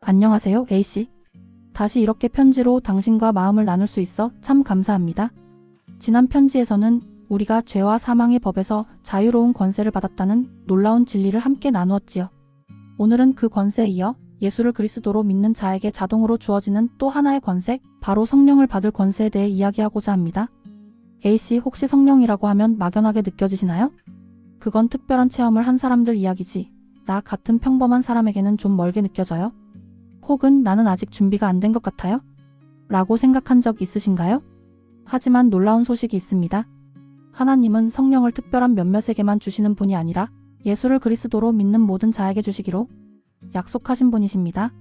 안녕하세요, A씨. 다시 이렇게 편지로 당신과 마음을 나눌 수 있어 참 감사합니다. 지난 편지에서는 우리가 죄와 사망의 법에서 자유로운 권세를 받았다는 놀라운 진리를 함께 나누었지요. 오늘은 그 권세에 이어 예수를 그리스도로 믿는 자에게 자동으로 주어지는 또 하나의 권세, 바로 성령을 받을 권세에 대해 이야기하고자 합니다. A씨, 혹시 성령이라고 하면 막연하게 느껴지시나요? 그건 특별한 체험을 한 사람들 이야기지, 나 같은 평범한 사람에게는 좀 멀게 느껴져요? 혹은 나는 아직 준비가 안 된 것 같아요? 라고 생각한 적 있으신가요? 하지만 놀라운 소식이 있습니다. 하나님은 성령을 특별한 몇몇에게만 주시는 분이 아니라 예수를 그리스도로 믿는 모든 자에게 주시기로 약속하신 분이십니다.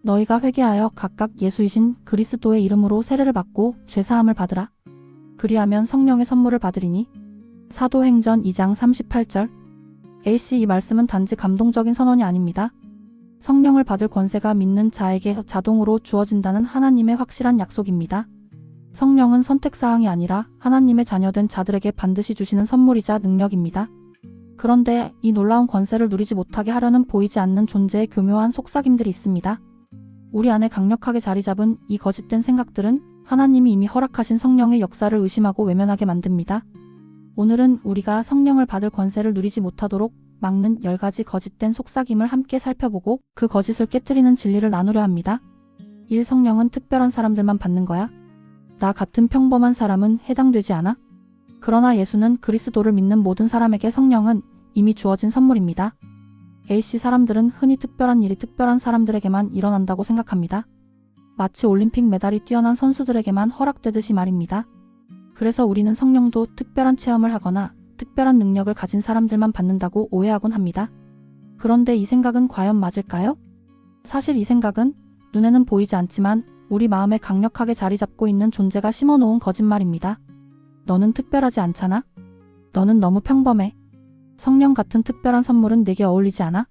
너희가 회개하여 각각 예수이신 그리스도의 이름으로 세례를 받고 죄사함을 받으라. 그리하면 성령의 선물을 받으리니. 사도행전 2장 38절. A씨, 이 말씀은 단지 감동적인 선언이 아닙니다. 성령을 받을 권세가 믿는 자에게 자동으로 주어진다는 하나님의 확실한 약속입니다. 성령은 선택사항이 아니라 하나님의 자녀된 자들에게 반드시 주시는 선물이자 능력입니다. 그런데 이 놀라운 권세를 누리지 못하게 하려는 보이지 않는 존재의 교묘한 속삭임들이 있습니다. 우리 안에 강력하게 자리 잡은 이 거짓된 생각들은 하나님이 이미 허락하신 성령의 역사를 의심하고 외면하게 만듭니다. 오늘은 우리가 성령을 받을 권세를 누리지 못하도록 막는 10가지 거짓된 속삭임을 함께 살펴보고 그 거짓을 깨트리는 진리를 나누려 합니다. 1. 성령은 특별한 사람들만 받는 거야? 나 같은 평범한 사람은 해당되지 않아? 그러나 예수는 그리스도를 믿는 모든 사람에게 성령은 이미 주어진 선물입니다. A씨, 사람들은 흔히 특별한 일이 특별한 사람들에게만 일어난다고 생각합니다. 마치 올림픽 메달이 뛰어난 선수들에게만 허락되듯이 말입니다. 그래서 우리는 성령도 특별한 체험을 하거나 특별한 능력을 가진 사람들만 받는다고 오해하곤 합니다. 그런데 이 생각은 과연 맞을까요? 사실 이 생각은 눈에는 보이지 않지만 우리 마음에 강력하게 자리 잡고 있는 존재가 심어놓은 거짓말입니다. 너는 특별하지 않잖아? 너는 너무 평범해. 성령 같은 특별한 선물은 내게 어울리지 않아?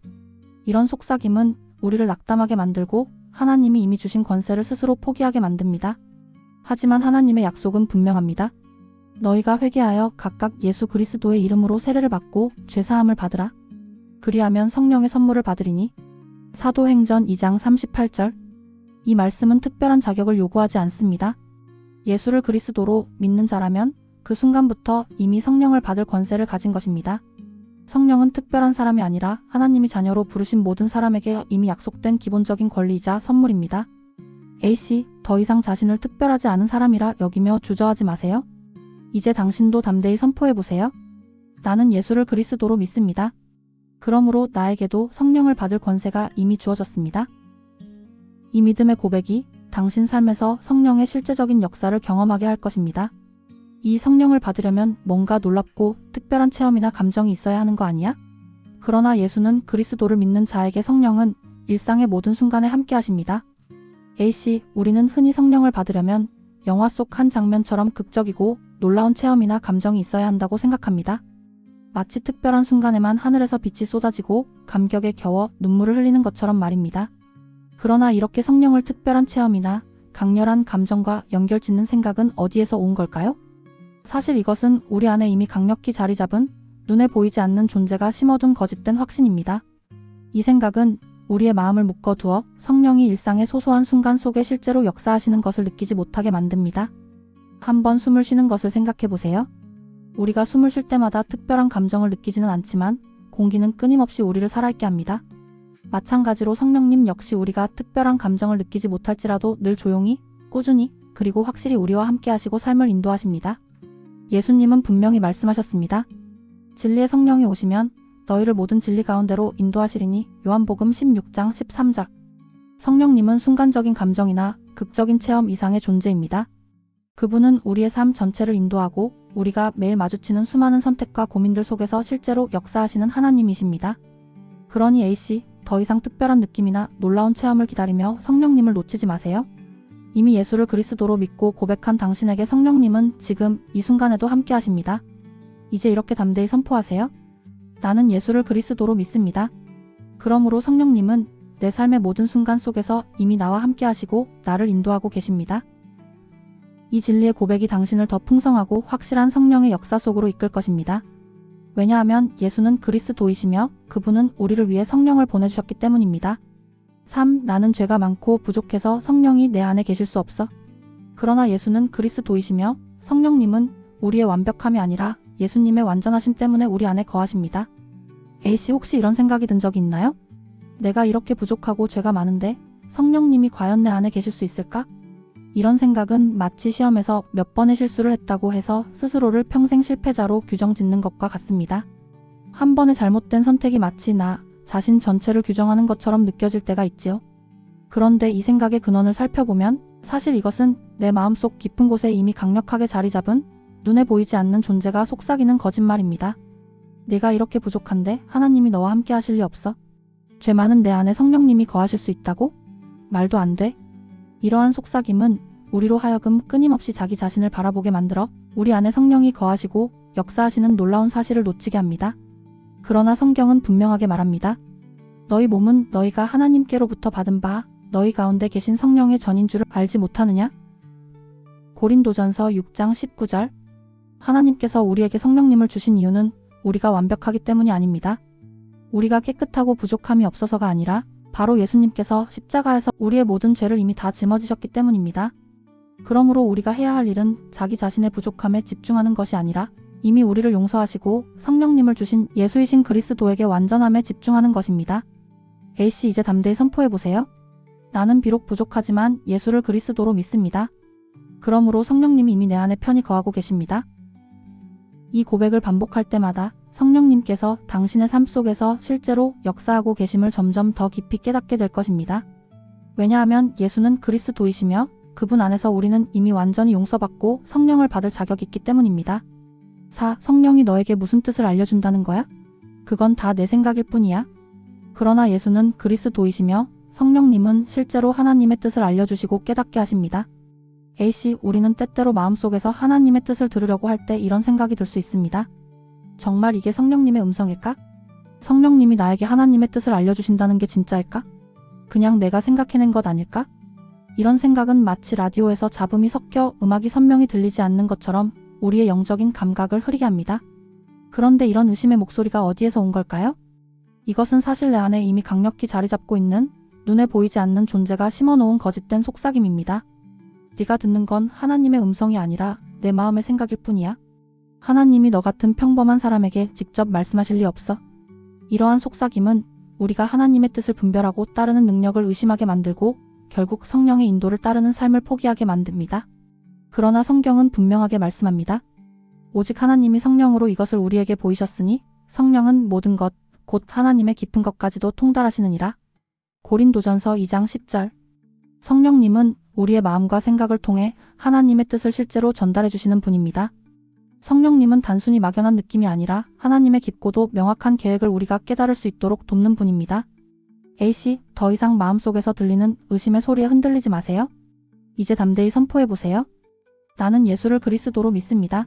이런 속삭임은 우리를 낙담하게 만들고 하나님이 이미 주신 권세를 스스로 포기하게 만듭니다. 하지만 하나님의 약속은 분명합니다. 너희가 회개하여 각각 예수 그리스도의 이름으로 세례를 받고 죄사함을 받으라. 그리하면 성령의 선물을 받으리니. 사도행전 2장 38절. 이 말씀은 특별한 자격을 요구하지 않습니다. 예수를 그리스도로 믿는 자라면 그 순간부터 이미 성령을 받을 권세를 가진 것입니다. 성령은 특별한 사람이 아니라 하나님이 자녀로 부르신 모든 사람에게 이미 약속된 기본적인 권리이자 선물입니다. A씨, 더 이상 자신을 특별하지 않은 사람이라 여기며 주저하지 마세요. 이제 당신도 담대히 선포해보세요. 나는 예수를 그리스도로 믿습니다. 그러므로 나에게도 성령을 받을 권세가 이미 주어졌습니다. 이 믿음의 고백이 당신 삶에서 성령의 실제적인 역사를 경험하게 할 것입니다. 이 성령을 받으려면 뭔가 놀랍고 특별한 체험이나 감정이 있어야 하는 거 아니야? 그러나 예수는 그리스도를 믿는 자에게 성령은 일상의 모든 순간에 함께 하십니다. A씨, 우리는 흔히 성령을 받으려면 영화 속 한 장면처럼 극적이고 놀라운 체험이나 감정이 있어야 한다고 생각합니다. 마치 특별한 순간에만 하늘에서 빛이 쏟아지고 감격에 겨워 눈물을 흘리는 것처럼 말입니다. 그러나 이렇게 성령을 특별한 체험이나 강렬한 감정과 연결짓는 생각은 어디에서 온 걸까요? 사실 이것은 우리 안에 이미 강력히 자리 잡은 눈에 보이지 않는 존재가 심어둔 거짓된 확신입니다. 이 생각은 우리의 마음을 묶어두어 성령이 일상의 소소한 순간 속에 실제로 역사하시는 것을 느끼지 못하게 만듭니다. 한번 숨을 쉬는 것을 생각해보세요. 우리가 숨을 쉴 때마다 특별한 감정을 느끼지는 않지만 공기는 끊임없이 우리를 살아있게 합니다. 마찬가지로 성령님 역시 우리가 특별한 감정을 느끼지 못할지라도 늘 조용히, 꾸준히, 그리고 확실히 우리와 함께 하시고 삶을 인도하십니다. 예수님은 분명히 말씀하셨습니다. 진리의 성령이 오시면 너희를 모든 진리 가운데로 인도하시리니. 요한복음 16장 13절. 성령님은 순간적인 감정이나 극적인 체험 이상의 존재입니다. 그분은 우리의 삶 전체를 인도하고 우리가 매일 마주치는 수많은 선택과 고민들 속에서 실제로 역사하시는 하나님이십니다. 그러니 A씨, 더 이상 특별한 느낌이나 놀라운 체험을 기다리며 성령님을 놓치지 마세요. 이미 예수를 그리스도로 믿고 고백한 당신에게 성령님은 지금 이 순간에도 함께 하십니다. 이제 이렇게 담대히 선포하세요. 나는 예수를 그리스도로 믿습니다. 그러므로 성령님은 내 삶의 모든 순간 속에서 이미 나와 함께 하시고 나를 인도하고 계십니다. 이 진리의 고백이 당신을 더 풍성하고 확실한 성령의 역사 속으로 이끌 것입니다. 왜냐하면 예수는 그리스도이시며 그분은 우리를 위해 성령을 보내주셨기 때문입니다. 3. 나는 죄가 많고 부족해서 성령이 내 안에 계실 수 없어. 그러나 예수는 그리스도이시며 성령님은 우리의 완벽함이 아니라 예수님의 완전하심 때문에 우리 안에 거하십니다. A씨 혹시 이런 생각이 든 적이 있나요? 내가 이렇게 부족하고 죄가 많은데 성령님이 과연 내 안에 계실 수 있을까? 이런 생각은 마치 시험에서 몇 번의 실수를 했다고 해서 스스로를 평생 실패자로 규정짓는 것과 같습니다. 한 번의 잘못된 선택이 마치 나 자신 전체를 규정하는 것처럼 느껴질 때가 있지요. 그런데 이 생각의 근원을 살펴보면 사실 이것은 내 마음속 깊은 곳에 이미 강력하게 자리 잡은 눈에 보이지 않는 존재가 속삭이는 거짓말입니다. 내가 이렇게 부족한데 하나님이 너와 함께 하실 리 없어? 죄 많은 내 안에 성령님이 거하실 수 있다고? 말도 안 돼. 이러한 속삭임은 우리로 하여금 끊임없이 자기 자신을 바라보게 만들어 우리 안에 성령이 거하시고 역사하시는 놀라운 사실을 놓치게 합니다. 그러나 성경은 분명하게 말합니다. 너희 몸은 너희가 하나님께로부터 받은 바 너희 가운데 계신 성령의 전인 줄을 알지 못하느냐? 고린도전서 6장 19절. 하나님께서 우리에게 성령님을 주신 이유는 우리가 완벽하기 때문이 아닙니다. 우리가 깨끗하고 부족함이 없어서가 아니라 바로 예수님께서 십자가에서 우리의 모든 죄를 이미 다 짊어지셨기 때문입니다. 그러므로 우리가 해야 할 일은 자기 자신의 부족함에 집중하는 것이 아니라 이미 우리를 용서하시고 성령님을 주신 예수이신 그리스도에게 완전함에 집중하는 것입니다. A씨 이제 담대히 선포해보세요. 나는 비록 부족하지만 예수를 그리스도로 믿습니다. 그러므로 성령님이 이미 내 안에 편히 거하고 계십니다. 이 고백을 반복할 때마다 성령님께서 당신의 삶 속에서 실제로 역사하고 계심을 점점 더 깊이 깨닫게 될 것입니다. 왜냐하면 예수는 그리스도이시며 그분 안에서 우리는 이미 완전히 용서받고 성령을 받을 자격이 있기 때문입니다. 4. 성령이 너에게 무슨 뜻을 알려준다는 거야? 그건 다 내 생각일 뿐이야. 그러나 예수는 그리스도이시며 성령님은 실제로 하나님의 뜻을 알려주시고 깨닫게 하십니다. A씨, 우리는 때때로 마음속에서 하나님의 뜻을 들으려고 할 때 이런 생각이 들 수 있습니다. 정말 이게 성령님의 음성일까? 성령님이 나에게 하나님의 뜻을 알려주신다는 게 진짜일까? 그냥 내가 생각해낸 것 아닐까? 이런 생각은 마치 라디오에서 잡음이 섞여 음악이 선명히 들리지 않는 것처럼 우리의 영적인 감각을 흐리게 합니다. 그런데 이런 의심의 목소리가 어디에서 온 걸까요? 이것은 사실 내 안에 이미 강력히 자리 잡고 있는 눈에 보이지 않는 존재가 심어놓은 거짓된 속삭임입니다. 네가 듣는 건 하나님의 음성이 아니라 내 마음의 생각일 뿐이야. 하나님이 너 같은 평범한 사람에게 직접 말씀하실 리 없어. 이러한 속삭임은 우리가 하나님의 뜻을 분별하고 따르는 능력을 의심하게 만들고 결국 성령의 인도를 따르는 삶을 포기하게 만듭니다. 그러나 성경은 분명하게 말씀합니다. 오직 하나님이 성령으로 이것을 우리에게 보이셨으니 성령은 모든 것, 곧 하나님의 깊은 것까지도 통달하시느니라. 고린도전서 2장 10절. 성령님은 우리의 마음과 생각을 통해 하나님의 뜻을 실제로 전달해 주시는 분입니다. 성령님은 단순히 막연한 느낌이 아니라 하나님의 깊고도 명확한 계획을 우리가 깨달을 수 있도록 돕는 분입니다. A씨, 더 이상 마음속에서 들리는 의심의 소리에 흔들리지 마세요. 이제 담대히 선포해보세요. 나는 예수를 그리스도로 믿습니다.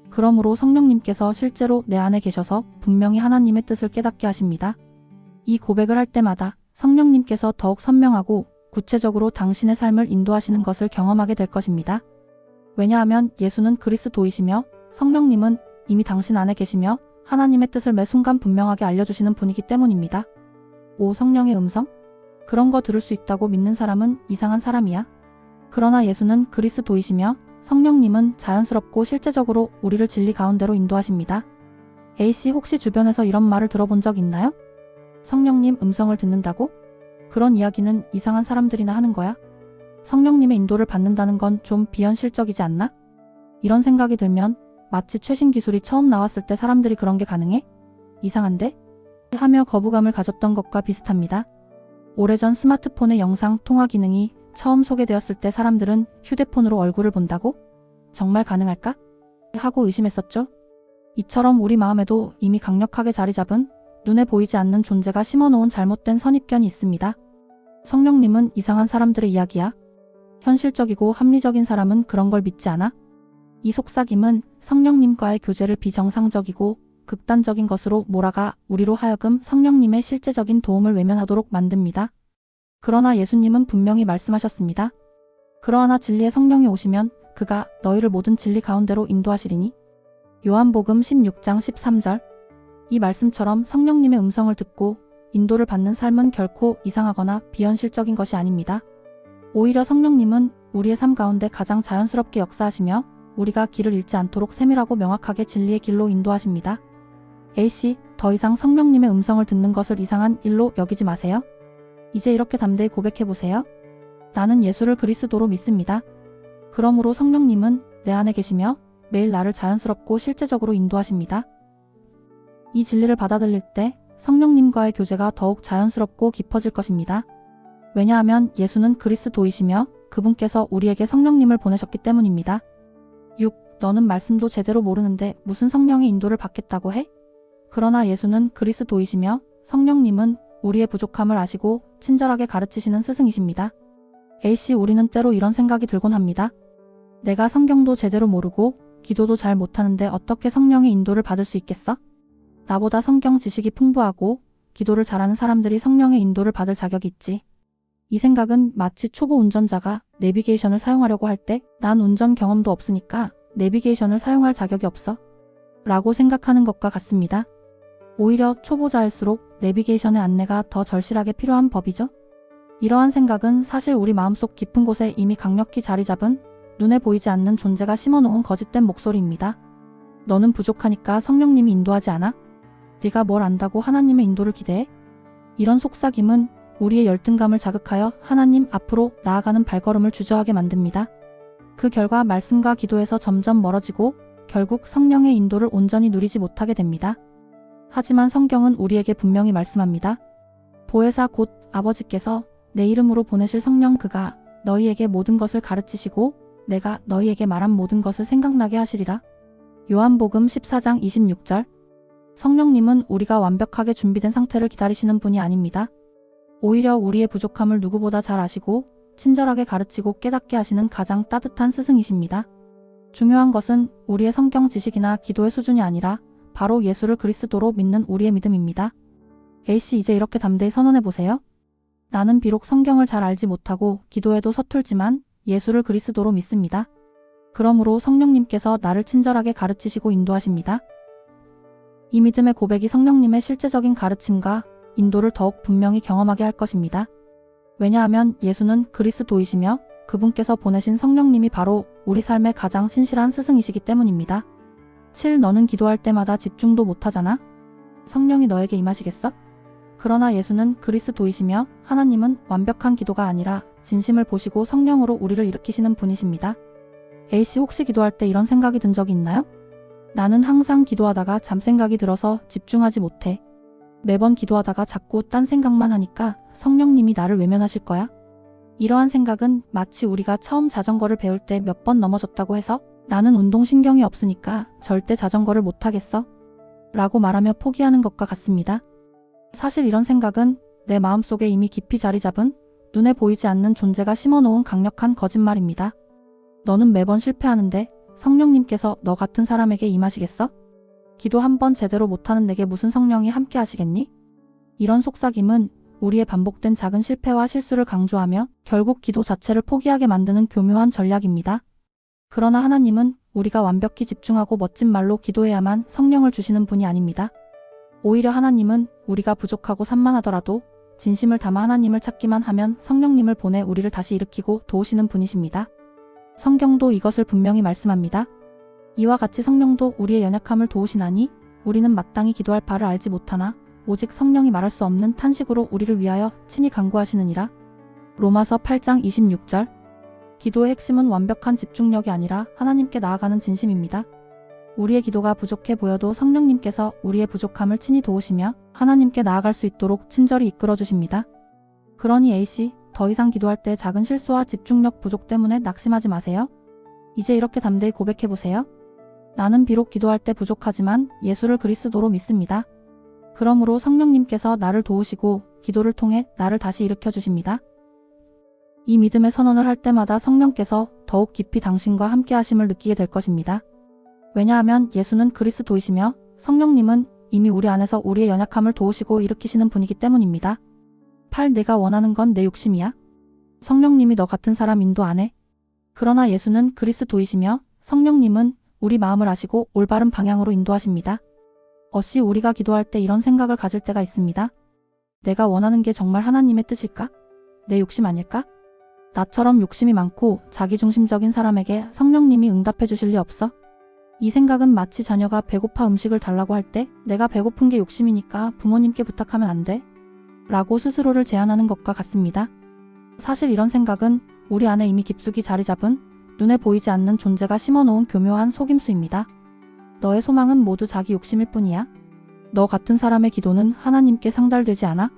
그러므로 성령님께서 실제로 내 안에 계셔서 분명히 하나님의 뜻을 깨닫게 하십니다. 이 고백을 할 때마다 성령님께서 더욱 선명하고 구체적으로 당신의 삶을 인도하시는 것을 경험하게 될 것입니다. 왜냐하면 예수는 그리스도이시며 성령님은 이미 당신 안에 계시며 하나님의 뜻을 매 순간 분명하게 알려주시는 분이기 때문입니다. 5. 성령의 음성? 그런 거 들을 수 있다고 믿는 사람은 이상한 사람이야. 그러나 예수는 그리스도이시며 성령님은 자연스럽고 실제적으로 우리를 진리 가운데로 인도하십니다. A씨 혹시 주변에서 이런 말을 들어본 적 있나요? 성령님 음성을 듣는다고? 그런 이야기는 이상한 사람들이나 하는 거야. 성령님의 인도를 받는다는 건 좀 비현실적이지 않나? 이런 생각이 들면 마치 최신 기술이 처음 나왔을 때 사람들이 그런 게 가능해? 이상한데? 하며 거부감을 가졌던 것과 비슷합니다. 오래전 스마트폰의 영상 통화 기능이 처음 소개되었을 때 사람들은 휴대폰으로 얼굴을 본다고? 정말 가능할까? 하고 의심했었죠. 이처럼 우리 마음에도 이미 강력하게 자리 잡은 눈에 보이지 않는 존재가 심어놓은 잘못된 선입견이 있습니다. 성령님은 이상한 사람들의 이야기야. 현실적이고 합리적인 사람은 그런 걸 믿지 않아? 이 속삭임은 성령님과의 교제를 비정상적이고 극단적인 것으로 몰아가 우리로 하여금 성령님의 실제적인 도움을 외면하도록 만듭니다. 그러나 예수님은 분명히 말씀하셨습니다. 그러나 진리의 성령이 오시면 그가 너희를 모든 진리 가운데로 인도하시리니. 요한복음 16장 13절. 이 말씀처럼 성령님의 음성을 듣고 인도를 받는 삶은 결코 이상하거나 비현실적인 것이 아닙니다. 오히려 성령님은 우리의 삶 가운데 가장 자연스럽게 역사하시며 우리가 길을 잃지 않도록 세밀하고 명확하게 진리의 길로 인도하십니다. A씨, 더 이상 성령님의 음성을 듣는 것을 이상한 일로 여기지 마세요. 이제 이렇게 담대히 고백해보세요. 나는 예수를 그리스도로 믿습니다. 그러므로 성령님은 내 안에 계시며 매일 나를 자연스럽고 실제적으로 인도하십니다. 이 진리를 받아들일 때 성령님과의 교제가 더욱 자연스럽고 깊어질 것입니다. 왜냐하면 예수는 그리스도이시며 그분께서 우리에게 성령님을 보내셨기 때문입니다. 6. 너는 말씀도 제대로 모르는데 무슨 성령의 인도를 받겠다고 해? 그러나 예수는 그리스도이시며 성령님은 우리의 부족함을 아시고 친절하게 가르치시는 스승이십니다. A씨, 우리는 때로 이런 생각이 들곤 합니다. 내가 성경도 제대로 모르고 기도도 잘 못하는데 어떻게 성령의 인도를 받을 수 있겠어? 나보다 성경 지식이 풍부하고 기도를 잘하는 사람들이 성령의 인도를 받을 자격이 있지. 이 생각은 마치 초보 운전자가 내비게이션을 사용하려고 할 때 난 운전 경험도 없으니까 내비게이션을 사용할 자격이 없어 라고 생각하는 것과 같습니다. 오히려 초보자일수록 내비게이션의 안내가 더 절실하게 필요한 법이죠. 이러한 생각은 사실 우리 마음속 깊은 곳에 이미 강력히 자리 잡은 눈에 보이지 않는 존재가 심어놓은 거짓된 목소리입니다. 너는 부족하니까 성령님이 인도하지 않아? 네가 뭘 안다고 하나님의 인도를 기대해? 이런 속삭임은 우리의 열등감을 자극하여 하나님 앞으로 나아가는 발걸음을 주저하게 만듭니다. 그 결과 말씀과 기도에서 점점 멀어지고 결국 성령의 인도를 온전히 누리지 못하게 됩니다. 하지만 성경은 우리에게 분명히 말씀합니다. 보혜사 곧 아버지께서 내 이름으로 보내실 성령 그가 너희에게 모든 것을 가르치시고 내가 너희에게 말한 모든 것을 생각나게 하시리라. 요한복음 14장 26절. 성령님은 우리가 완벽하게 준비된 상태를 기다리시는 분이 아닙니다. 오히려 우리의 부족함을 누구보다 잘 아시고 친절하게 가르치고 깨닫게 하시는 가장 따뜻한 스승이십니다. 중요한 것은 우리의 성경 지식이나 기도의 수준이 아니라 바로 예수를 그리스도로 믿는 우리의 믿음입니다. A씨, 이제 이렇게 담대히 선언해보세요. 나는 비록 성경을 잘 알지 못하고 기도에도 서툴지만 예수를 그리스도로 믿습니다. 그러므로 성령님께서 나를 친절하게 가르치시고 인도하십니다. 이 믿음의 고백이 성령님의 실제적인 가르침과 인도를 더욱 분명히 경험하게 할 것입니다. 왜냐하면 예수는 그리스도이시며 그분께서 보내신 성령님이 바로 우리 삶의 가장 신실한 스승이시기 때문입니다. 7. 너는 기도할 때마다 집중도 못하잖아? 성령이 너에게 임하시겠어? 그러나 예수는 그리스도이시며 하나님은 완벽한 기도가 아니라 진심을 보시고 성령으로 우리를 일으키시는 분이십니다. A씨, 혹시 기도할 때 이런 생각이 든 적이 있나요? 나는 항상 기도하다가 잠생각이 들어서 집중하지 못해. 매번 기도하다가 자꾸 딴 생각만 하니까 성령님이 나를 외면하실 거야? 이러한 생각은 마치 우리가 처음 자전거를 배울 때 몇 번 넘어졌다고 해서 나는 운동신경이 없으니까 절대 자전거를 못하겠어 라고 말하며 포기하는 것과 같습니다. 사실 이런 생각은 내 마음속에 이미 깊이 자리 잡은 눈에 보이지 않는 존재가 심어놓은 강력한 거짓말입니다. 너는 매번 실패하는데 성령님께서 너 같은 사람에게 임하시겠어? 기도 한 번 제대로 못하는 내게 무슨 성령이 함께 하시겠니? 이런 속삭임은 우리의 반복된 작은 실패와 실수를 강조하며 결국 기도 자체를 포기하게 만드는 교묘한 전략입니다. 그러나 하나님은 우리가 완벽히 집중하고 멋진 말로 기도해야만 성령을 주시는 분이 아닙니다. 오히려 하나님은 우리가 부족하고 산만하더라도 진심을 담아 하나님을 찾기만 하면 성령님을 보내 우리를 다시 일으키고 도우시는 분이십니다. 성경도 이것을 분명히 말씀합니다. 이와 같이 성령도 우리의 연약함을 도우시나니 우리는 마땅히 기도할 바를 알지 못하나 오직 성령이 말할 수 없는 탄식으로 우리를 위하여 친히 간구하시느니라. 로마서 8장 26절. 기도의 핵심은 완벽한 집중력이 아니라 하나님께 나아가는 진심입니다. 우리의 기도가 부족해 보여도 성령님께서 우리의 부족함을 친히 도우시며 하나님께 나아갈 수 있도록 친절히 이끌어 주십니다. 그러니 A씨, 더 이상 기도할 때 작은 실수와 집중력 부족 때문에 낙심하지 마세요. 이제 이렇게 담대히 고백해보세요. 나는 비록 기도할 때 부족하지만 예수를 그리스도로 믿습니다. 그러므로 성령님께서 나를 도우시고 기도를 통해 나를 다시 일으켜 주십니다. 이 믿음의 선언을 할 때마다 성령께서 더욱 깊이 당신과 함께 하심을 느끼게 될 것입니다. 왜냐하면 예수는 그리스도이시며 성령님은 이미 우리 안에서 우리의 연약함을 도우시고 일으키시는 분이기 때문입니다. 8. 내가 원하는 건 내 욕심이야? 성령님이 너 같은 사람 인도 안 해. 그러나 예수는 그리스도이시며 성령님은 우리 마음을 아시고 올바른 방향으로 인도하십니다. 어시 우리가 기도할 때 이런 생각을 가질 때가 있습니다. 내가 원하는 게 정말 하나님의 뜻일까? 내 욕심 아닐까? 나처럼 욕심이 많고 자기중심적인 사람에게 성령님이 응답해 주실 리 없어? 이 생각은 마치 자녀가 배고파 음식을 달라고 할 때 내가 배고픈 게 욕심이니까 부모님께 부탁하면 안 돼? 라고 스스로를 제한하는 것과 같습니다. 사실 이런 생각은 우리 안에 이미 깊숙이 자리 잡은 눈에 보이지 않는 존재가 심어놓은 교묘한 속임수입니다. 너의 소망은 모두 자기 욕심일 뿐이야. 너 같은 사람의 기도는 하나님께 상달되지 않아?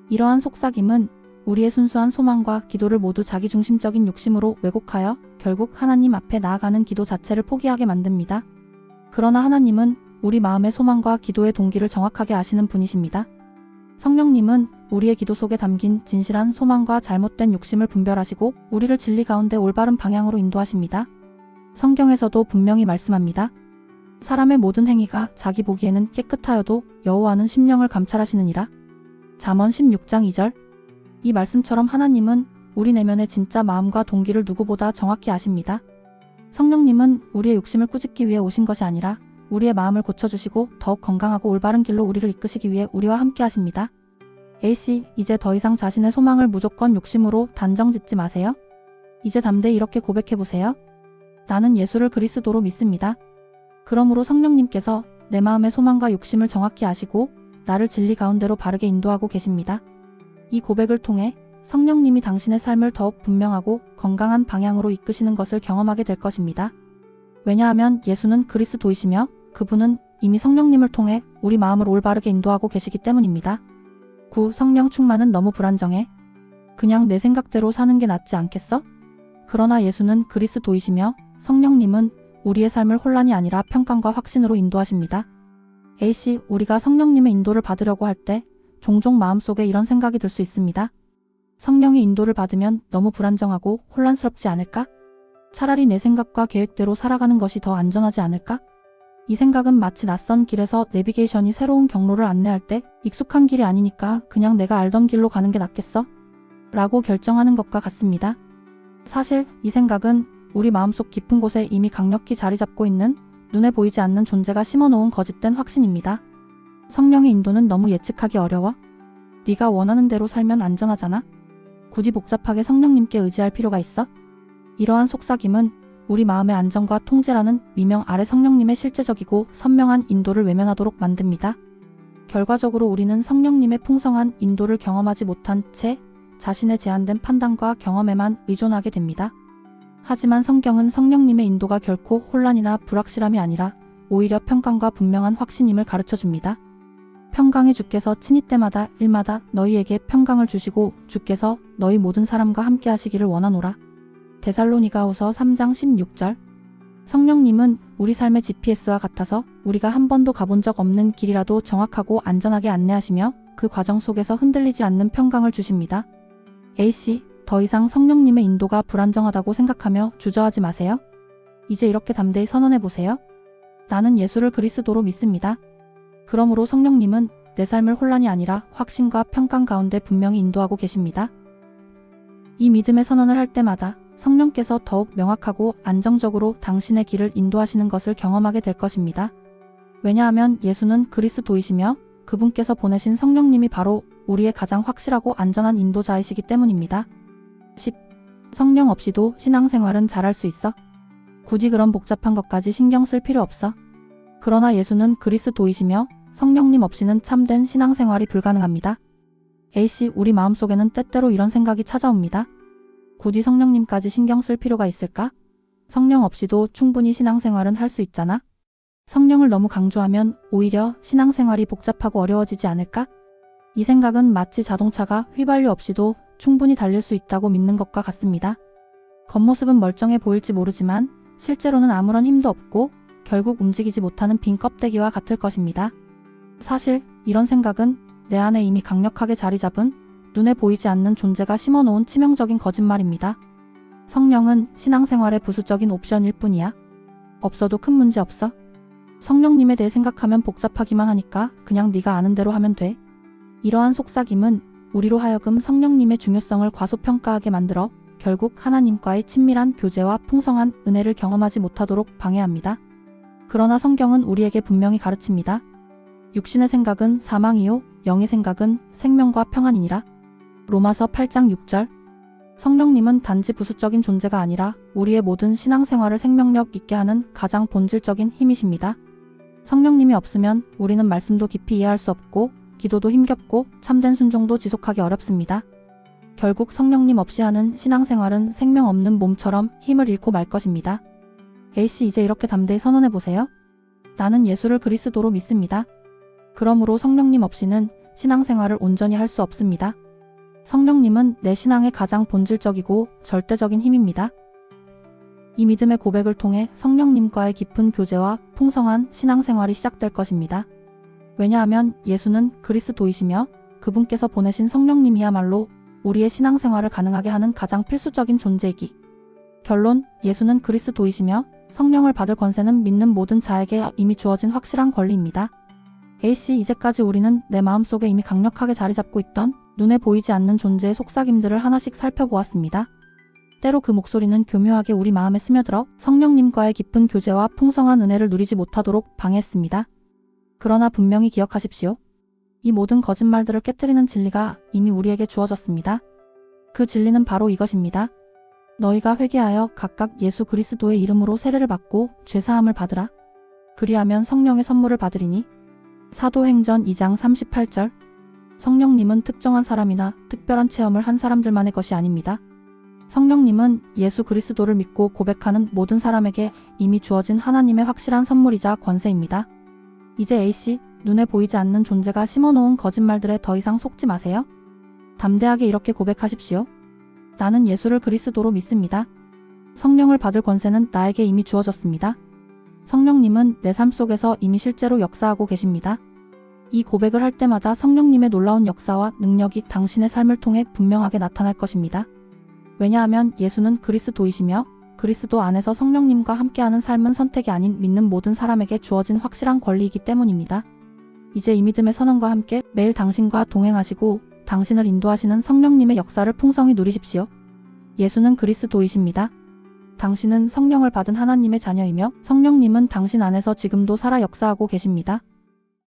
이러한 속삭임은 우리의 순수한 소망과 기도를 모두 자기중심적인 욕심으로 왜곡하여 결국 하나님 앞에 나아가는 기도 자체를 포기하게 만듭니다. 그러나 하나님은 우리 마음의 소망과 기도의 동기를 정확하게 아시는 분이십니다. 성령님은 우리의 기도 속에 담긴 진실한 소망과 잘못된 욕심을 분별하시고 우리를 진리 가운데 올바른 방향으로 인도하십니다. 성경에서도 분명히 말씀합니다. 사람의 모든 행위가 자기 보기에는 깨끗하여도 여호와는 심령을 감찰하시느니라. 잠언 16장 2절. 이 말씀처럼 하나님은 우리 내면의 진짜 마음과 동기를 누구보다 정확히 아십니다. 성령님은 우리의 욕심을 꾸짖기 위해 오신 것이 아니라 우리의 마음을 고쳐주시고 더욱 건강하고 올바른 길로 우리를 이끄시기 위해 우리와 함께 하십니다. A씨, 이제 더 이상 자신의 소망을 무조건 욕심으로 단정 짓지 마세요. 이제 담대히 이렇게 고백해보세요. 나는 예수를 그리스도로 믿습니다. 그러므로 성령님께서 내 마음의 소망과 욕심을 정확히 아시고 나를 진리 가운데로 바르게 인도하고 계십니다. 이 고백을 통해 성령님이 당신의 삶을 더욱 분명하고 건강한 방향으로 이끄시는 것을 경험하게 될 것입니다. 왜냐하면 예수는 그리스도이시며 그분은 이미 성령님을 통해 우리 마음을 올바르게 인도하고 계시기 때문입니다. 9. 성령 충만은 너무 불안정해. 그냥 내 생각대로 사는 게 낫지 않겠어? 그러나 예수는 그리스도이시며 성령님은 우리의 삶을 혼란이 아니라 평강과 확신으로 인도하십니다. A씨, 우리가 성령님의 인도를 받으려고 할 때 종종 마음속에 이런 생각이 들 수 있습니다. 성령의 인도를 받으면 너무 불안정하고 혼란스럽지 않을까? 차라리 내 생각과 계획대로 살아가는 것이 더 안전하지 않을까? 이 생각은 마치 낯선 길에서 내비게이션이 새로운 경로를 안내할 때 익숙한 길이 아니니까 그냥 내가 알던 길로 가는 게 낫겠어? 라고 결정하는 것과 같습니다. 사실 이 생각은 우리 마음속 깊은 곳에 이미 강력히 자리 잡고 있는 눈에 보이지 않는 존재가 심어놓은 거짓된 확신입니다. 성령의 인도는 너무 예측하기 어려워? 네가 원하는 대로 살면 안전하잖아? 굳이 복잡하게 성령님께 의지할 필요가 있어? 이러한 속삭임은 우리 마음의 안정과 통제라는 미명 아래 성령님의 실제적이고 선명한 인도를 외면하도록 만듭니다. 결과적으로 우리는 성령님의 풍성한 인도를 경험하지 못한 채 자신의 제한된 판단과 경험에만 의존하게 됩니다. 하지만 성경은 성령님의 인도가 결코 혼란이나 불확실함이 아니라 오히려 평강과 분명한 확신임을 가르쳐줍니다. 평강의 주께서 친히 때마다 일마다 너희에게 평강을 주시고 주께서 너희 모든 사람과 함께 하시기를 원하노라. 데살로니가후서 3장 16절. 성령님은 우리 삶의 GPS와 같아서 우리가 한 번도 가본 적 없는 길이라도 정확하고 안전하게 안내하시며 그 과정 속에서 흔들리지 않는 평강을 주십니다. A씨, 더 이상 성령님의 인도가 불안정하다고 생각하며 주저하지 마세요. 이제 이렇게 담대히 선언해보세요. 나는 예수를 그리스도로 믿습니다. 그러므로 성령님은 내 삶을 혼란이 아니라 확신과 평강 가운데 분명히 인도하고 계십니다. 이 믿음의 선언을 할 때마다 성령께서 더욱 명확하고 안정적으로 당신의 길을 인도하시는 것을 경험하게 될 것입니다. 왜냐하면 예수는 그리스도이시며 그분께서 보내신 성령님이 바로 우리의 가장 확실하고 안전한 인도자이시기 때문입니다. 10. 성령 없이도 신앙생활은 잘할 수 있어? 굳이 그런 복잡한 것까지 신경 쓸 필요 없어. 그러나 예수는 그리스도이시며 성령님 없이는 참된 신앙생활이 불가능합니다. A씨, 우리 마음속에는 때때로 이런 생각이 찾아옵니다. 굳이 성령님까지 신경 쓸 필요가 있을까? 성령 없이도 충분히 신앙생활은 할 수 있잖아. 성령을 너무 강조하면 오히려 신앙생활이 복잡하고 어려워지지 않을까? 이 생각은 마치 자동차가 휘발유 없이도 충분히 달릴 수 있다고 믿는 것과 같습니다. 겉모습은 멀쩡해 보일지 모르지만 실제로는 아무런 힘도 없고 결국 움직이지 못하는 빈 껍데기와 같을 것입니다. 사실 이런 생각은 내 안에 이미 강력하게 자리 잡은 눈에 보이지 않는 존재가 심어놓은 치명적인 거짓말입니다. 성령은 신앙생활의 부수적인 옵션일 뿐이야. 없어도 큰 문제 없어. 성령님에 대해 생각하면 복잡하기만 하니까 그냥 네가 아는 대로 하면 돼. 이러한 속삭임은 우리로 하여금 성령님의 중요성을 과소평가하게 만들어 결국 하나님과의 친밀한 교제와 풍성한 은혜를 경험하지 못하도록 방해합니다. 그러나 성경은 우리에게 분명히 가르칩니다. 육신의 생각은 사망이요 영의 생각은 생명과 평안이니라. 로마서 8장 6절. 성령님은 단지 부수적인 존재가 아니라 우리의 모든 신앙생활을 생명력 있게 하는 가장 본질적인 힘이십니다. 성령님이 없으면 우리는 말씀도 깊이 이해할 수 없고 기도도 힘겹고 참된 순종도 지속하기 어렵습니다. 결국 성령님 없이 하는 신앙생활은 생명 없는 몸처럼 힘을 잃고 말 것입니다. A씨, 이제 이렇게 담대히 선언해보세요. 나는 예수를 그리스도로 믿습니다. 그러므로 성령님 없이는 신앙생활을 온전히 할 수 없습니다. 성령님은 내 신앙의 가장 본질적이고 절대적인 힘입니다. 이 믿음의 고백을 통해 성령님과의 깊은 교제와 풍성한 신앙생활이 시작될 것입니다. 왜냐하면 예수는 그리스도이시며 그분께서 보내신 성령님이야말로 우리의 신앙생활을 가능하게 하는 가장 필수적인 존재이기. 결론, 예수는 그리스도이시며 성령을 받을 권세는 믿는 모든 자에게 이미 주어진 확실한 권리입니다. A씨, 이제까지 우리는 내 마음속에 이미 강력하게 자리 잡고 있던 눈에 보이지 않는 존재의 속삭임들을 하나씩 살펴보았습니다. 때로 그 목소리는 교묘하게 우리 마음에 스며들어 성령님과의 깊은 교제와 풍성한 은혜를 누리지 못하도록 방해했습니다. 그러나 분명히 기억하십시오. 이 모든 거짓말들을 깨트리는 진리가 이미 우리에게 주어졌습니다. 그 진리는 바로 이것입니다. 너희가 회개하여 각각 예수 그리스도의 이름으로 세례를 받고 죄사함을 받으라. 그리하면 성령의 선물을 받으리니. 사도행전 2장 38절. 성령님은 특정한 사람이나 특별한 체험을 한 사람들만의 것이 아닙니다. 성령님은 예수 그리스도를 믿고 고백하는 모든 사람에게 이미 주어진 하나님의 확실한 선물이자 권세입니다. 이제 A씨, 눈에 보이지 않는 존재가 심어놓은 거짓말들에 더 이상 속지 마세요. 담대하게 이렇게 고백하십시오. 나는 예수를 그리스도로 믿습니다. 성령을 받을 권세는 나에게 이미 주어졌습니다. 성령님은 내 삶 속에서 이미 실제로 역사하고 계십니다. 이 고백을 할 때마다 성령님의 놀라운 역사와 능력이 당신의 삶을 통해 분명하게 나타날 것입니다. 왜냐하면 예수는 그리스도이시며 그리스도 안에서 성령님과 함께하는 삶은 선택이 아닌 믿는 모든 사람에게 주어진 확실한 권리이기 때문입니다. 이제 이 믿음의 선언과 함께 매일 당신과 동행하시고 당신을 인도하시는 성령님의 역사를 풍성히 누리십시오. 예수는 그리스도이십니다. 당신은 성령을 받은 하나님의 자녀이며 성령님은 당신 안에서 지금도 살아 역사하고 계십니다.